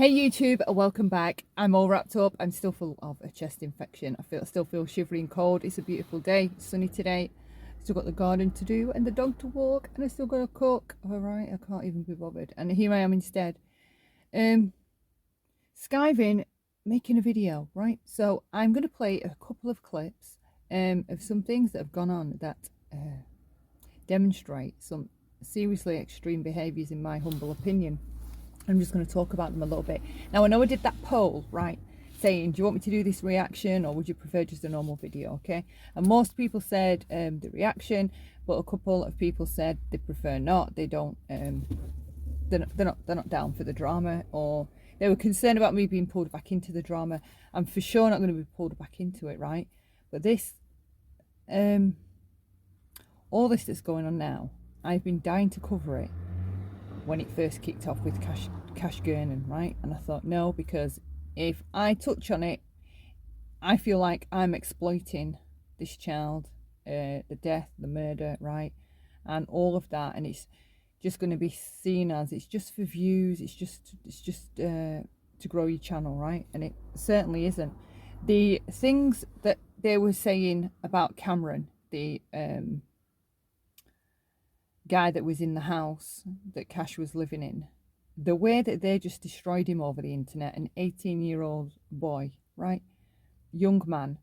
Hey YouTube, welcome back. I'm all wrapped up. I'm still full of a chest infection. I still feel shivery and cold. It's a beautiful day, it's sunny today. Still got the garden to do and the dog to walk, and I still got to cook. All right, I can't even be bothered. And here I am instead, skiving, making a video. Right, so I'm going to play a couple of clips of some things that have gone on that demonstrate some seriously extreme behaviours, in my humble opinion. I'm just going to talk about them a little bit. Now, I know I did that poll, right, saying, do you want me to do this reaction or would you prefer just a normal video, okay? And most people said the reaction, but a couple of people said they prefer not. They don't, they're not down for the drama, or they were concerned about me being pulled back into the drama. I'm for sure not going to be pulled back into it, right? But this, all this that's going on now, I've been dying to cover it when it first kicked off with Cash Gurnan, right? And I thought, no, because if I touch on it, I feel like I'm exploiting this child, the death, the murder, right? And all of that, and it's just going to be seen as it's just for views, it's just to grow your channel, right? And it certainly isn't. The things that they were saying about Cameron, the guy that was in the house that Cash was living in, the way that they just destroyed him over the internet, an 18-year-old boy, right, young man,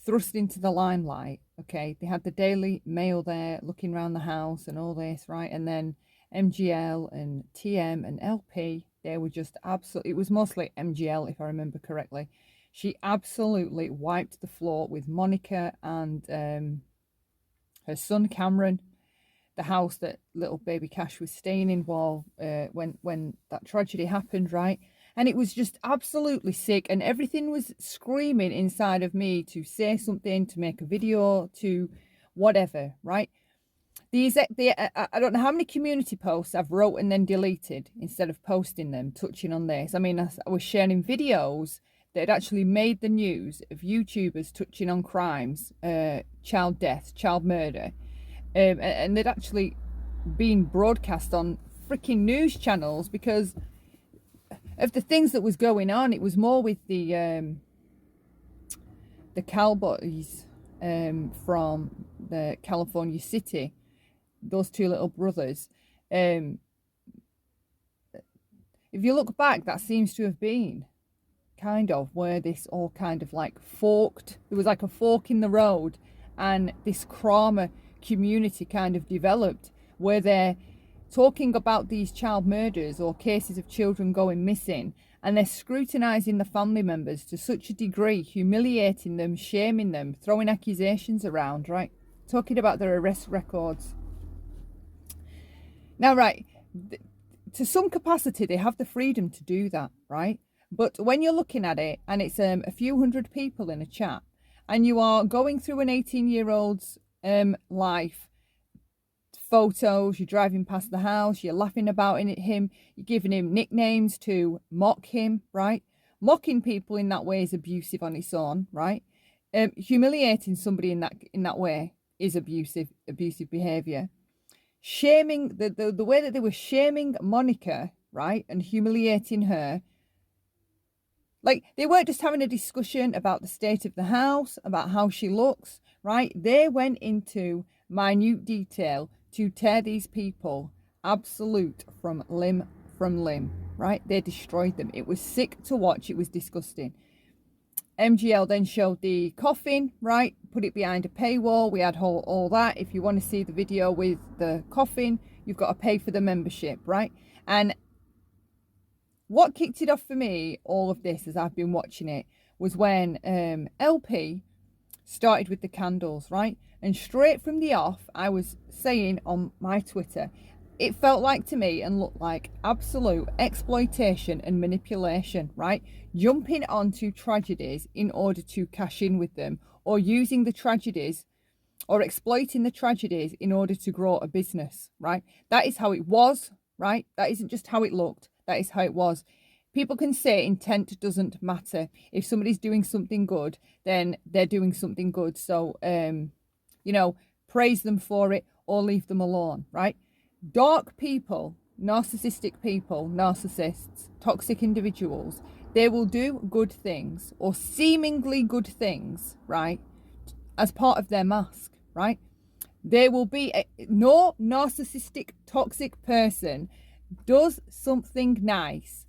thrust into the limelight. Okay, they had the Daily Mail there looking around the house and all this, right? And then MGL and TM and LP, they were just absolutely, it was mostly MGL if I remember correctly. She absolutely wiped the floor with Monica and her son Cameron, the house that little baby Cash was staying in while when that tragedy happened, right? And it was just absolutely sick, and everything was screaming inside of me to say something, to make a video, to whatever, right? I don't know how many community posts I've wrote and then deleted instead of posting them, touching on this. I mean, I was sharing videos that had actually made the news of YouTubers touching on crimes, child death, child murder, and they'd actually been broadcast on freaking news channels because of the things that was going on. It was more with the cowboys from the California City, those two little brothers. If you look back, that seems to have been kind of where this all kind of like forked. There was like a fork in the road, and this Crama community kind of developed, where they're talking about these child murders or cases of children going missing, and they're scrutinizing the family members to such a degree, humiliating them, shaming them, throwing accusations around, right? Talking about their arrest records. Now, right, to some capacity, they have the freedom to do that, right? But when you're looking at it, and it's a few hundred people in a chat, and you are going through an 18-year-old's life, photos, you're driving past the house, you're laughing about him, you're giving him nicknames to mock him, right? Mocking people in that way is abusive on its own, right? Humiliating somebody in that way is abusive behavior. Shaming, the way that they were shaming Monica, right, and humiliating her. Like, they weren't just having a discussion about the state of the house, about how she looks, right? They went into minute detail to tear these people absolute from limb, right? They destroyed them. It was sick to watch. It was disgusting. MGL then showed the coffin, right? Put it behind a paywall. We had all that. If you want to see the video with the coffin, you've got to pay for the membership, right? And what kicked it off for me, all of this, as I've been watching it, was when LP started with the candles, right? And straight from the off, I was saying on my Twitter, it felt like to me and looked like absolute exploitation and manipulation, right? Jumping onto tragedies in order to cash in with them, or using the tragedies or exploiting the tragedies in order to grow a business, right? That is how it was, right? That isn't just how it looked. That is how it was. People can say intent doesn't matter. If somebody's doing something good, then they're doing something good. So, you know, praise them for it or leave them alone, right? Dark people narcissistic people, narcissists, toxic individuals, they will do good things or seemingly good things, right, as part of their mask, right? There will be no narcissistic, toxic person does something nice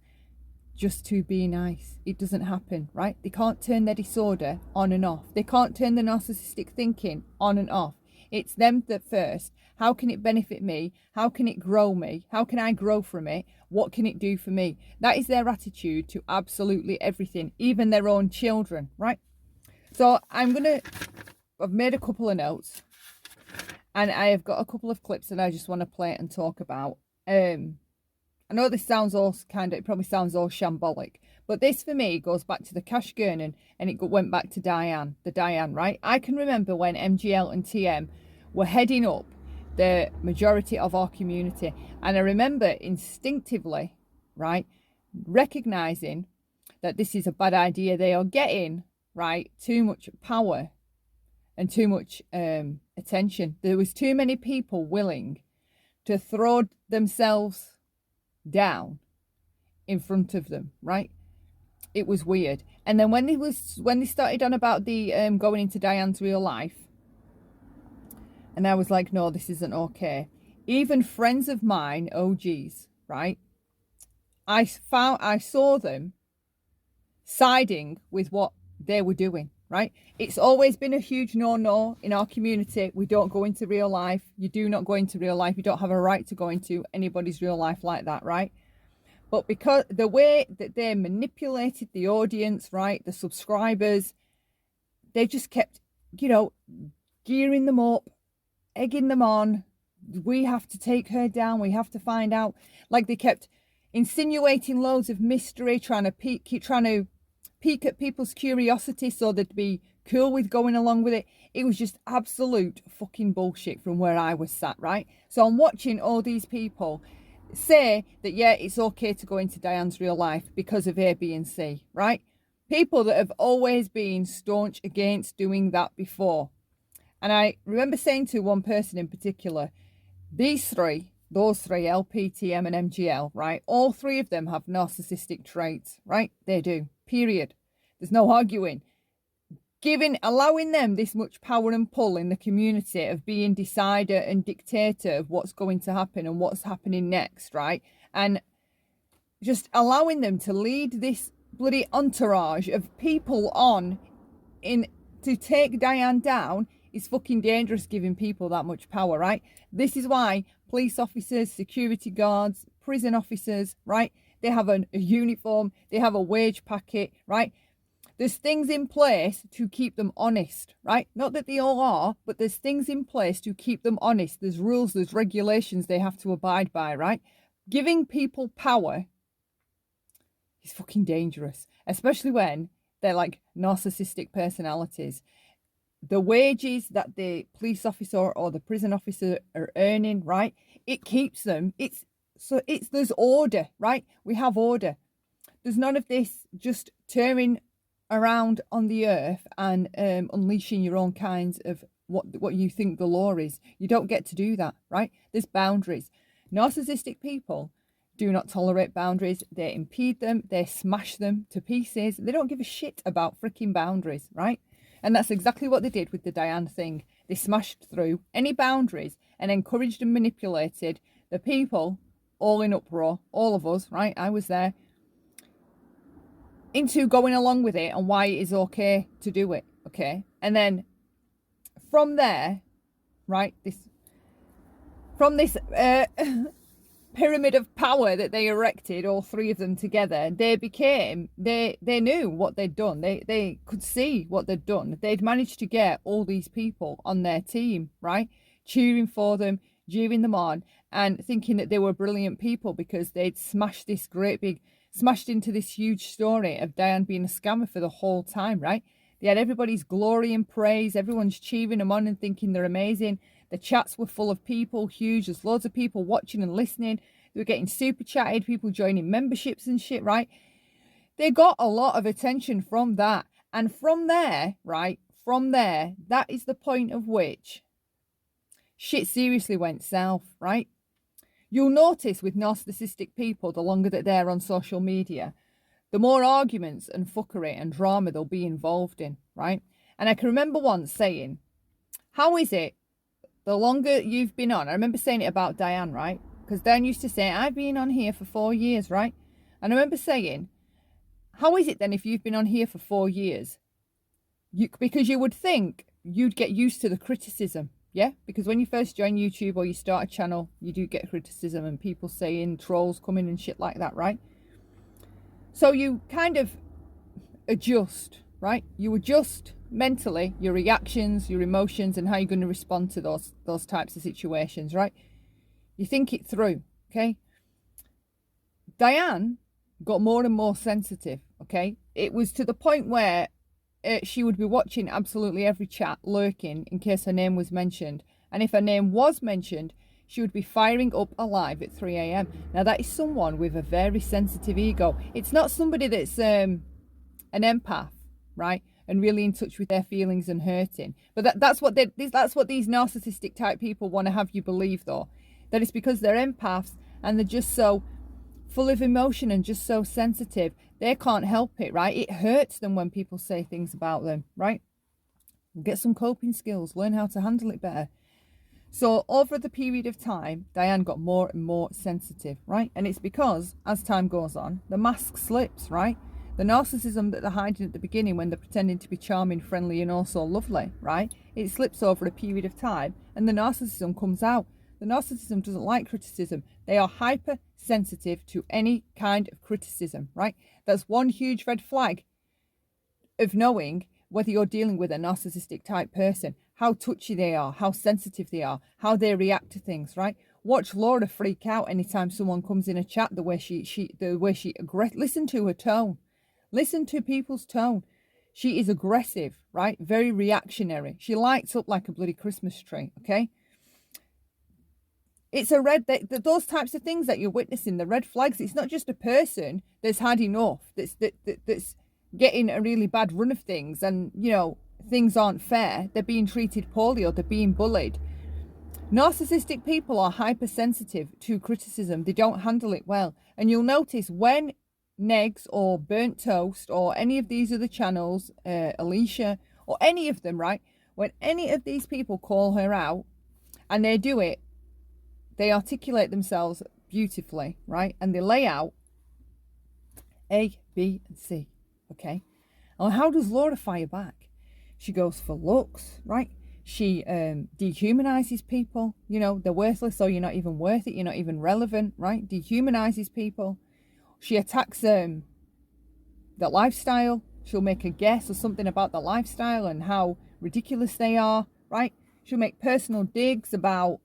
just to be nice. It doesn't happen, right? They can't turn their disorder on and off. They can't turn the narcissistic thinking on and off. It's them that first. How can it benefit me? How can it grow me? How can I grow from it? What can it do for me? That is their attitude to absolutely everything, even their own children, right? So I've made a couple of notes, and I have got a couple of clips that I just want to play and talk about. I know this sounds all it probably sounds all shambolic, but this for me goes back to the Cash Gurnan, and it went back to Diane, right? I can remember when MGL and TM were heading up the majority of our community, and I remember instinctively, right, recognizing that this is a bad idea. They are getting, right, too much power and too much attention. There was too many people willing to throw themselves down in front of them, right? It was weird. And then when they started on about the going into Diane's real life, and I was like, no, this isn't okay. Even friends of mine, OGs, right, I saw them siding with what they were doing, right? It's always been a huge no in our community. We don't go into real life. You do not go into real life. You don't have a right to go into anybody's real life like that, right? But because the way that they manipulated the audience, right, the subscribers, they just kept, gearing them up, egging them on. We have to take her down. We have to find out. Like, they kept insinuating loads of mystery, trying to peek at people's curiosity so they'd be cool with going along with it. It was just absolute fucking bullshit from where I was sat, right? So I'm watching all these people say that, yeah, it's okay to go into Diane's real life because of A, B, and C, right? People that have always been staunch against doing that before. And I remember saying to one person in particular, those three, LP, TM, and MGL, right? All three of them have narcissistic traits, right? They do, period. There's no arguing. Allowing them this much power and pull in the community of being decider and dictator of what's going to happen and what's happening next, right? And just allowing them to lead this bloody entourage of people on to take Diane down is fucking dangerous, giving people that much power, right? This is why police officers, security guards, prison officers, right? They have a uniform, they have a wage packet, right? There's things in place to keep them honest, right? Not that they all are, but there's things in place to keep them honest. There's rules, there's regulations they have to abide by, right? Giving people power is fucking dangerous, especially when they're like narcissistic personalities. The wages that the police officer or the prison officer are earning, right? It keeps them. There's order, right? We have order. There's none of this just turning around on the earth and unleashing your own kinds of what you think the law is. You don't get to do that, right? There's boundaries. Narcissistic people do not tolerate boundaries. They impede them. They smash them to pieces. They don't give a shit about freaking boundaries, right? And that's exactly what they did with the Diane thing. They smashed through any boundaries and encouraged and manipulated the people, all in uproar, all of us, right? I was there, into going along with it and why it is okay to do it, okay? And then from there, right, from this pyramid of power that they erected, all three of them together, they knew what they'd done. They could see what they'd done. They'd managed to get all these people on their team, right? Cheering for them, jeering them on, and thinking that they were brilliant people because they'd smashed into this huge story of Diane being a scammer for the whole time, right? They had everybody's glory and praise. Everyone's cheering them on and thinking they're amazing. The chats were full of people, huge. There's loads of people watching and listening. They were getting super chatted, people joining memberships and shit, right? They got a lot of attention from that. And from there, right, that is the point of which shit seriously went south, right? You'll notice with narcissistic people, the longer that they're on social media, the more arguments and fuckery and drama they'll be involved in, right? And I can remember once saying, how is it the longer you've been on? I remember saying it about Diane, right? Because Diane used to say, I've been on here for 4 years, right? And I remember saying, how is it then if you've been on here for 4 years? Because you would think you'd get used to the criticism, yeah? Because when you first join YouTube or you start a channel, you do get criticism and people saying, trolls coming and shit like that, right? So you kind of adjust, right? You adjust mentally your reactions, your emotions, and how you're going to respond to those types of situations, right? You think it through, okay? Diane got more and more sensitive, okay? It was to the point where she would be watching absolutely every chat, lurking in case her name was mentioned. And if her name was mentioned, she would be firing up a live at 3 a.m. Now, that is someone with a very sensitive ego. It's not somebody that's an empath, right? And really in touch with their feelings and hurting. But that's what these narcissistic type people want to have you believe, though. That it's because they're empaths and they're just so full of emotion and just so sensitive. They can't help it, right? It hurts them when people say things about them, right? Get some coping skills. Learn how to handle it better. So over the period of time, Diane got more and more sensitive, right? And it's because as time goes on, the mask slips, right? The narcissism that they're hiding at the beginning when they're pretending to be charming, friendly, and also lovely, right? It slips over a period of time and the narcissism comes out. The narcissism doesn't like criticism. They are hypersensitive to any kind of criticism, right? That's one huge red flag of knowing whether you're dealing with a narcissistic type person, how touchy they are, how sensitive they are, how they react to things, right? Watch Laura freak out anytime someone comes in a chat, the way she listen to her tone. Listen to people's tone. She is aggressive, right? Very reactionary. She lights up like a bloody Christmas tree, okay? It's those types of things that you're witnessing, the red flags. It's not just a person that's had enough, that's getting a really bad run of things and, you know, things aren't fair. They're being treated poorly or they're being bullied. Narcissistic people are hypersensitive to criticism. They don't handle it well. And you'll notice when Negs or Burnt Toast or any of these other channels, Alicia or any of them, right? When any of these people call her out and they do it, they articulate themselves beautifully, right? And they lay out A, B, and C, okay? And how does Laura fire back? She goes for looks, right? She dehumanizes people. You know, they're worthless, so you're not even worth it. You're not even relevant, right? Dehumanizes people. She attacks their lifestyle. She'll make a guess or something about the lifestyle and how ridiculous they are, right? She'll make personal digs about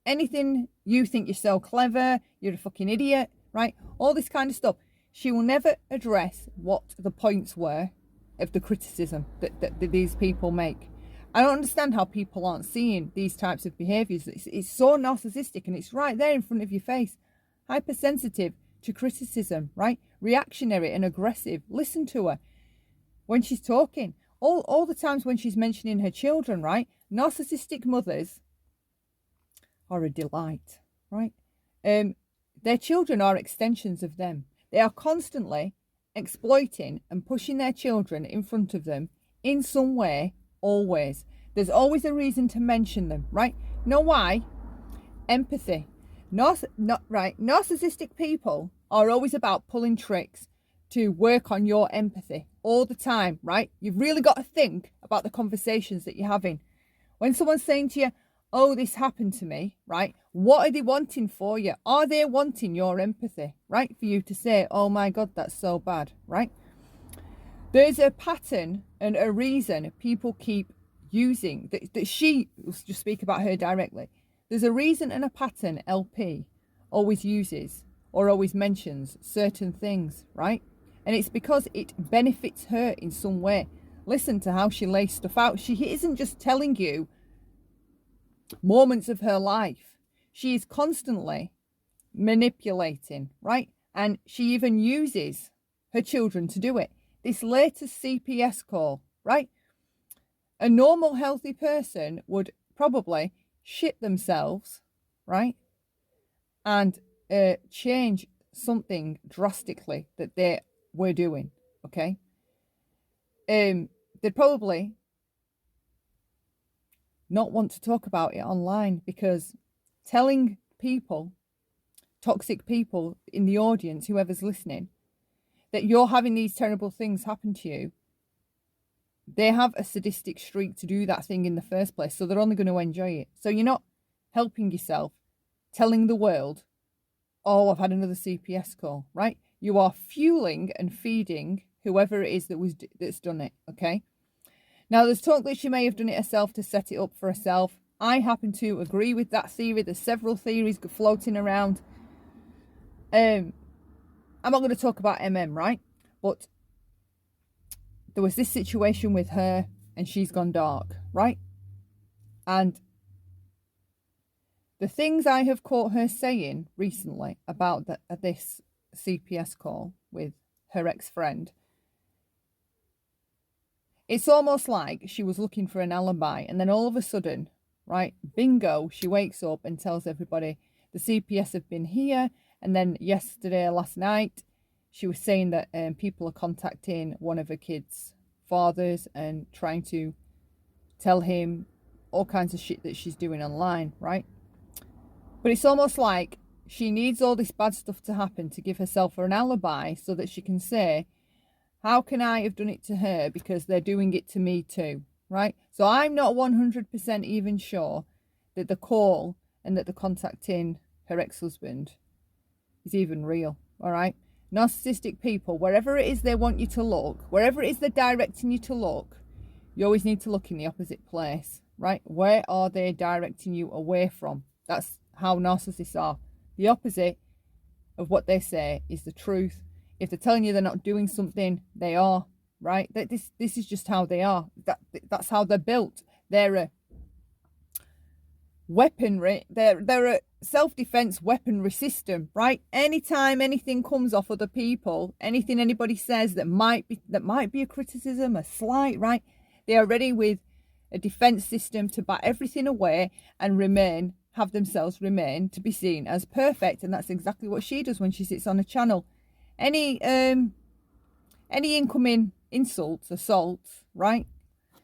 anything. You think you're so clever, you're a fucking idiot, right? All this kind of stuff. She will never address what the points were of the criticism that these people make. I don't understand how people aren't seeing these types of behaviours. It's so narcissistic and it's right there in front of your face. Hypersensitive to criticism, right? Reactionary and aggressive. Listen to her when she's talking. All the times when she's mentioning her children, right? Narcissistic mothers are a delight, right? Their children are extensions of them. They are constantly exploiting and pushing their children in front of them in some way, always. There's always a reason to mention them, right? You know why? Empathy. Narcissistic people are always about pulling tricks to work on your empathy all the time, right? You've really got to think about the conversations that you're having. When someone's saying to you, oh, this happened to me, right? What are they wanting for you? Are they wanting your empathy, right? For you to say, oh my God, that's so bad, right? There's a pattern and a reason people keep using, that she, let's just speak about her directly. There's a reason and a pattern LP always uses or always mentions certain things, right? And it's because it benefits her in some way. Listen to how she lays stuff out. She isn't just telling you moments of her life. She is constantly manipulating, right? And she even uses her children to do it. This latest CPS call, right? A normal healthy person would probably shit themselves, right? and change something drastically that they were doing, okay, they'd probably not want to talk about it online, because telling people, toxic people in the audience, whoever's listening, that you're having these terrible things happen to you, they have a sadistic streak to do that thing in the first place, so they're only going to enjoy it. So you're not helping yourself telling the world, oh, I've had another CPS call, right? You are fueling and feeding whoever it is that's done it, okay? Now, there's talk that she may have done it herself to set it up for herself. I happen to agree with that theory. There's several theories floating around. I'm not going to talk about right? But there was this situation with her, and she's gone dark, right? And the things I have caught her saying recently about this CPS call with her ex-friend, it's almost like she was looking for an alibi, and then all of a sudden, right, bingo, she wakes up and tells everybody the CPS have been here. And then last night, she was saying that people are contacting one of her kids' fathers and trying to tell him all kinds of shit that she's doing online, right? But it's almost like she needs all this bad stuff to happen to give herself an alibi so that she can say, how can I have done it to her because they're doing it to me too, right? So I'm not 100% even sure that the call and that the contacting her ex-husband is even real, all right? Narcissistic people, wherever it is they want you to look, wherever it is they're directing you to look, you always need to look in the opposite place, right? Where are they directing you away from? That's how narcissists are. The opposite of what they say is the truth. If they're telling you they're not doing something, they are, right? This is just how they are. That's how they're built. They're a weaponry. They're a self-defense weaponry system, right? Anytime anything comes off other people, anything anybody says that might be a criticism, a slight, right? They are ready with a defense system to bat everything away and have themselves remain to be seen as perfect. And that's exactly what she does when she sits on a channel. Any incoming insults, assaults, right?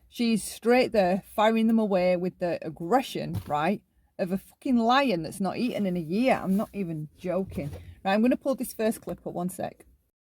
She's straight there firing them away with the aggression, right, of a fucking lion that's not eaten in a year. I'm not even joking. Right, I'm going to pull this first clip up, one sec.